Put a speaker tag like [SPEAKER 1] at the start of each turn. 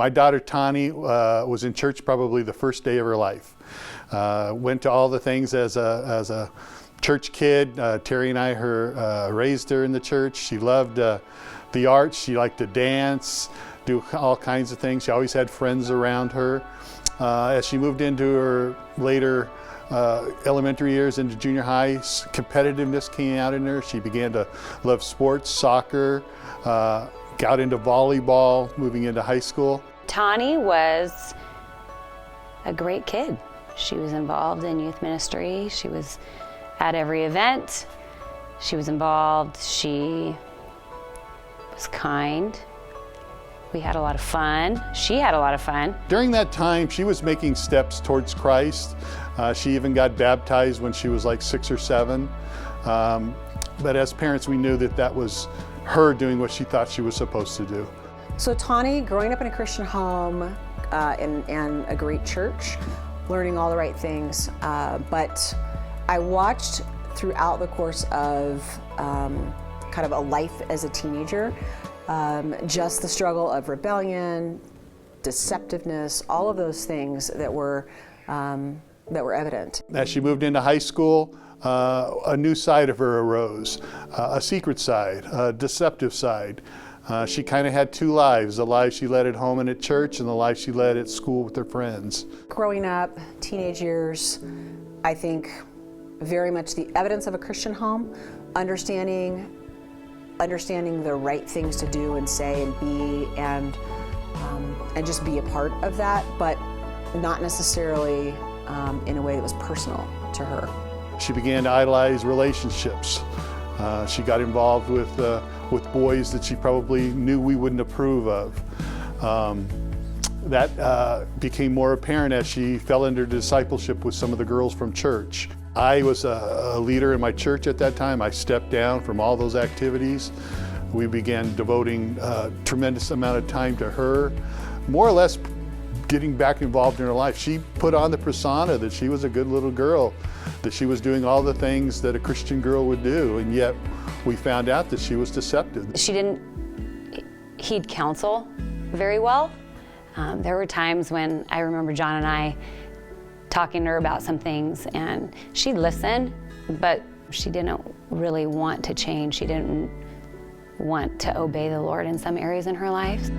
[SPEAKER 1] My daughter Tawney was in church probably the first day of her life. Went to all the things as a church kid. Terry and I raised her in the church. She loved the arts. She liked to dance, do all kinds of things. She always had friends around her. As she moved into her later elementary years into junior high, competitiveness came out in her. She began to love sports, soccer, got into volleyball, moving into high school.
[SPEAKER 2] Tawney was a great kid. She was involved in youth ministry. She was at every event. She was involved. She was kind. We had a lot of fun. She had a lot of fun.
[SPEAKER 1] During that time, she was making steps towards Christ. She even got baptized when she was like 6 or 7. But as parents, we knew that that was her doing what she thought she was supposed to do.
[SPEAKER 3] So Tawney, growing up in a Christian home and a great church, learning all the right things, but I watched throughout the course of kind of a life as a teenager, just the struggle of rebellion, deceptiveness, all of those things that were evident.
[SPEAKER 1] As she moved into high school, a new side of her arose, a secret side, a deceptive side. She kind of had two lives, the life she led at home and at church and the life she led at school with her friends.
[SPEAKER 3] Growing up, teenage years, I think very much the evidence of a Christian home, understanding the right things to do and say and be and just be a part of that, but not necessarily in a way that was personal to her.
[SPEAKER 1] She began to idolize relationships. She got involved with boys that she probably knew we wouldn't approve of. That became more apparent as she fell into discipleship with some of the girls from church. I was a leader in my church at that time. I stepped down from all those activities. We began devoting a tremendous amount of time to her, more or less getting back involved in her life. She put on the persona that she was a good little girl, that she was doing all the things that a Christian girl would do, and yet we found out that she was deceptive.
[SPEAKER 2] She didn't heed counsel very well. There were times when I remember John and I talking to her about some things, and she'd listen, but she didn't really want to change. She didn't want to obey the Lord in some areas in her life.